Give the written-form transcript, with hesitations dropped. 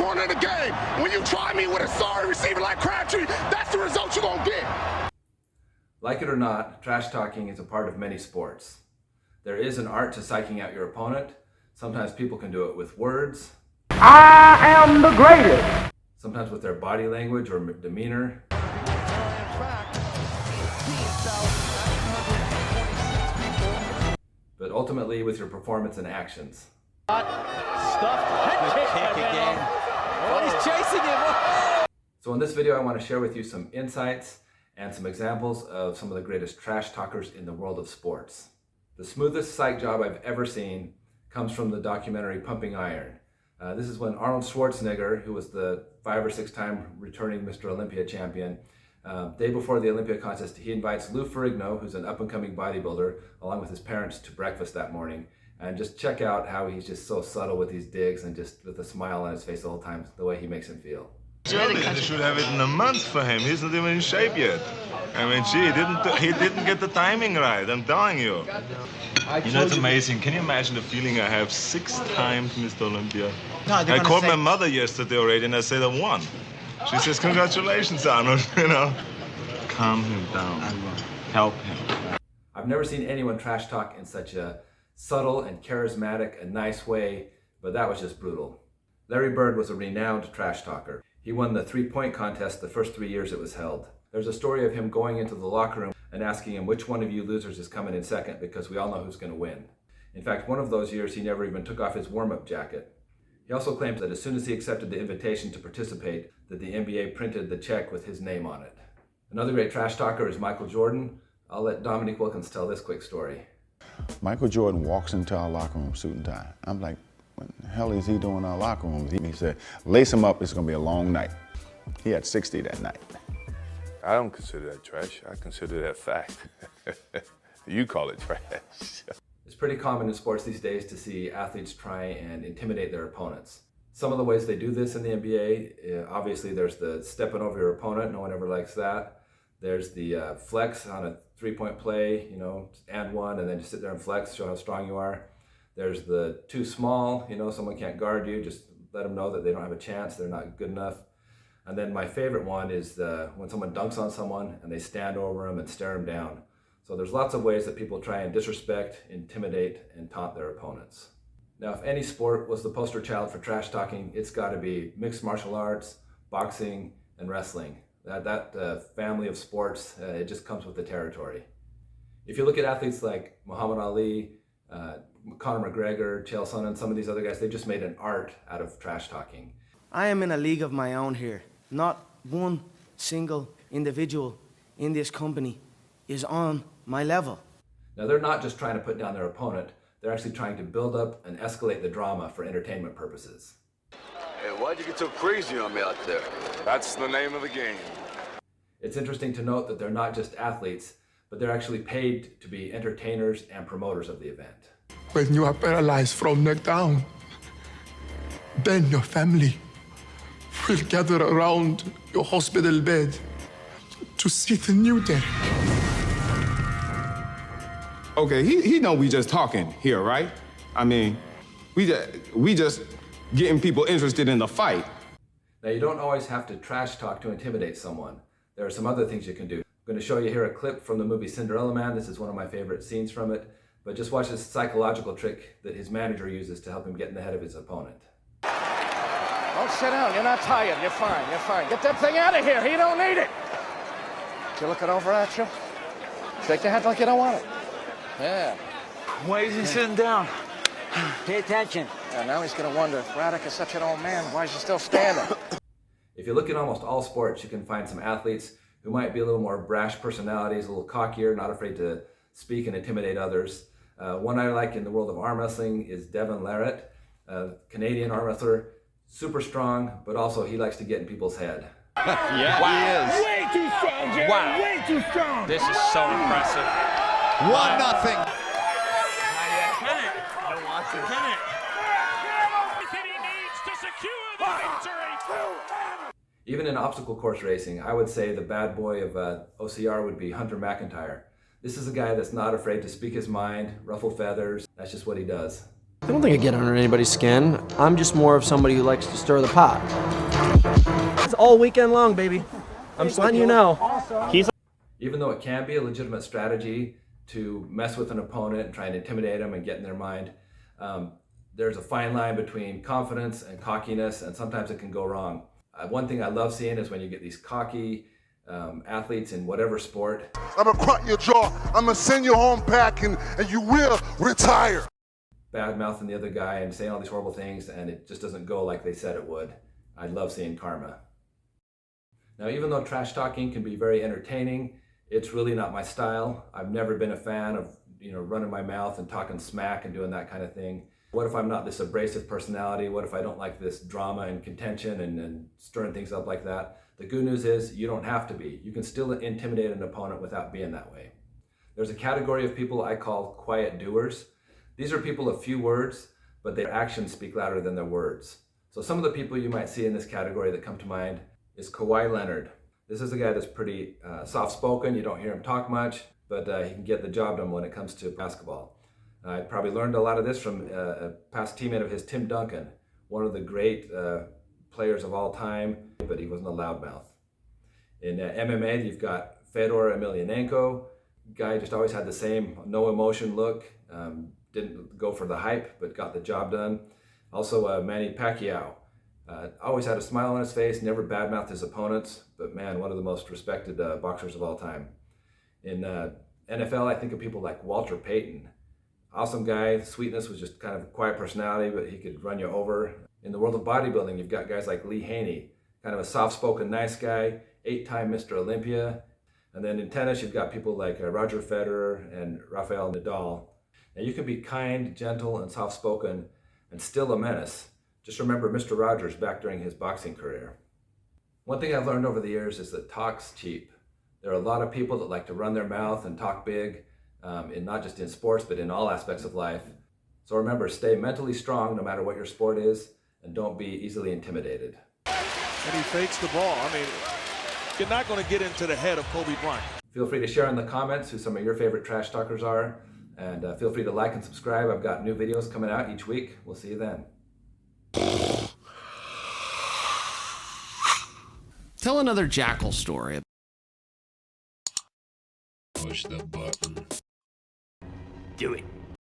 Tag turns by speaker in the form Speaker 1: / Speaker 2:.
Speaker 1: corner of the game. When you try me with a sorry receiver like Crabtree, that's the result you're going to get.
Speaker 2: Like it or not, trash talking is a part of many sports. There is an art to psyching out your opponent. Sometimes people can do it with words.
Speaker 3: I am the greatest.
Speaker 2: Sometimes with their body language or demeanor. But ultimately with your performance and actions.
Speaker 4: Stuffed head kick again. Oh, he's chasing him.
Speaker 2: So in this video, I want to share with you some insights and some examples of some of the greatest trash talkers in the world of sports. The smoothest psych job I've ever seen comes from the documentary Pumping Iron. This is when Arnold Schwarzenegger, who was the 5 or 6 time returning Mr. Olympia champion, day before the Olympia contest, he invites Lou Ferrigno, who's an up-and-coming bodybuilder, along with his parents to breakfast that morning. And just check out how he's just so subtle with these digs and just with a smile on his face the whole time, the way he makes him feel.
Speaker 5: Surely they should have it in a month for him. He's not even in shape yet. I mean, gee, he didn't get the timing right, I'm telling you. You know, it's amazing. Can you imagine the feeling I have 6 times Mr. Olympia?
Speaker 6: No,
Speaker 5: I called my mother yesterday already and I said I won. She says, congratulations, Arnold, you know. Calm him down. Help him.
Speaker 2: I've never seen anyone trash talk in such a subtle and charismatic and nice way, but that was just brutal. Larry Bird was a renowned trash talker. He won the 3-point contest the first 3 years it was held. There's a story of him going into the locker room and asking him which one of you losers is coming in second because we all know who's going to win. In fact, one of those years he never even took off his warm-up jacket. He also claims that as soon as he accepted the invitation to participate, that the NBA printed the check with his name on it. Another great trash talker is Michael Jordan. I'll let Dominique Wilkins tell this quick story.
Speaker 7: Michael Jordan walks into our locker room suit and tie. I'm like, what the hell is he doing in our locker room? He said, lace him up, it's gonna be a long night. He had 60 that night.
Speaker 8: I don't consider that trash. I consider that fact. You call it trash.
Speaker 2: It's pretty common in sports these days to see athletes try and intimidate their opponents. Some of the ways they do this in the NBA, obviously there's the stepping over your opponent, no one ever likes that. There's the flex on a 3-point play, you know, and one, and then just sit there and flex, show how strong you are. There's the too small, you know, someone can't guard you, just let them know that they don't have a chance, they're not good enough. And then my favorite one is when someone dunks on someone and they stand over them and stare them down. So there's lots of ways that people try and disrespect, intimidate, and taunt their opponents. Now, if any sport was the poster child for trash talking, it's got to be mixed martial arts, boxing, and wrestling. That family of sports, it just comes with the territory. If you look at athletes like Muhammad Ali, Conor McGregor, Chael Sonnen, some of these other guys, they just made an art out of trash talking.
Speaker 6: I am in a league of my own here. Not one single individual in this company is on my level.
Speaker 2: Now, they're not just trying to put down their opponent, they're actually trying to build up and escalate the drama for entertainment purposes.
Speaker 8: Hey, why'd you get so crazy on me out there? That's the name of the game.
Speaker 2: It's interesting to note that they're not just athletes, but they're actually paid to be entertainers and promoters of the event.
Speaker 1: When you are paralyzed from neck down, then your family will gather around your hospital bed to see the new day.
Speaker 9: Okay, he know we just talking here, right? I mean, we just getting people interested in the fight.
Speaker 2: Now, you don't always have to trash talk to intimidate someone. There are some other things you can do. I'm going to show you here a clip from the movie Cinderella Man. This is one of my favorite scenes from it. But just watch this psychological trick that his manager uses to help him get in the head of his opponent.
Speaker 4: Don't sit down. You're not tired. You're fine. You're fine. Get that thing out of here. He don't need it. You looking over at you? Shake your head like you don't want it. Yeah.
Speaker 10: Why is he sitting down? Pay attention.
Speaker 4: Yeah, now he's going to wonder, if Radek is such an old man, why is he still standing?
Speaker 2: If you look at almost all sports, you can find some athletes who might be a little more brash personalities, a little cockier, not afraid to speak and intimidate others. One I like in the world of arm wrestling is Devin Larratt, a Canadian arm wrestler, super strong, but also he likes to get in people's head.
Speaker 10: Yeah,
Speaker 4: wow.
Speaker 10: he is.
Speaker 4: Way too strong, Jerry.
Speaker 10: Wow.
Speaker 4: Way too strong.
Speaker 10: This is so impressive.
Speaker 6: 1-0.
Speaker 10: Pin it. I don't want to. Pin it.
Speaker 4: Everything he needs to secure the victory.
Speaker 2: Even in obstacle course racing, I would say the bad boy of OCR would be Hunter McIntyre. This is a guy that's not afraid to speak his mind, ruffle feathers. That's just what he does.
Speaker 11: I don't think I get under anybody's skin. I'm just more of somebody who likes to stir the pot. It's all weekend long, baby. I'm just letting you know.
Speaker 2: Even though it can be a legitimate strategy to mess with an opponent and try and intimidate them and get in their mind, there's a fine line between confidence and cockiness, and sometimes it can go wrong. One thing I love seeing is when you get these cocky athletes in whatever sport.
Speaker 12: I'm gonna crack your jaw, I'm gonna send you home packing, and you will retire.
Speaker 2: Bad mouthing the other guy and saying all these horrible things, and it just doesn't go like they said it would. I love seeing karma. Now, even though trash talking can be very entertaining, it's really not my style. I've never been a fan of running my mouth and talking smack and doing that kind of thing. What if I'm not this abrasive personality? What if I don't like this drama and contention and stirring things up like that? The good news is you don't have to be. You can still intimidate an opponent without being that way. There's a category of people I call quiet doers. These are people of few words, but their actions speak louder than their words. So some of the people you might see in this category that come to mind is Kawhi Leonard. This is a guy that's pretty soft-spoken. You don't hear him talk much, but he can get the job done when it comes to basketball. I probably learned a lot of this from a past teammate of his, Tim Duncan, one of the great players of all time, but he wasn't a loudmouth. In MMA, you've got Fedor Emelianenko. Guy just always had the same no emotion look. Didn't go for the hype, but got the job done. Also, Manny Pacquiao. Always had a smile on his face, never badmouthed his opponents, but man, one of the most respected boxers of all time. In NFL, I think of people like Walter Payton. Awesome guy, sweetness, was just kind of a quiet personality, but he could run you over. In the world of bodybuilding, you've got guys like Lee Haney, kind of a soft-spoken, nice guy, 8-time Mr. Olympia. And then in tennis, you've got people like Roger Federer and Rafael Nadal. Now you can be kind, gentle, and soft-spoken, and still a menace. Just remember Mr. Rogers back during his boxing career. One thing I've learned over the years is that talk's cheap. There are a lot of people that like to run their mouth and talk big, not just in sports, but in all aspects of life. So remember, stay mentally strong no matter what your sport is, and don't be easily intimidated.
Speaker 13: And he fakes the ball. I mean, you're not going to get into the head of Kobe Bryant.
Speaker 2: Feel free to share in the comments who some of your favorite trash talkers are, and feel free to like and subscribe. I've got new videos coming out each week. We'll see you then.
Speaker 14: Tell another jackal story.
Speaker 10: Push the button.
Speaker 14: Do it.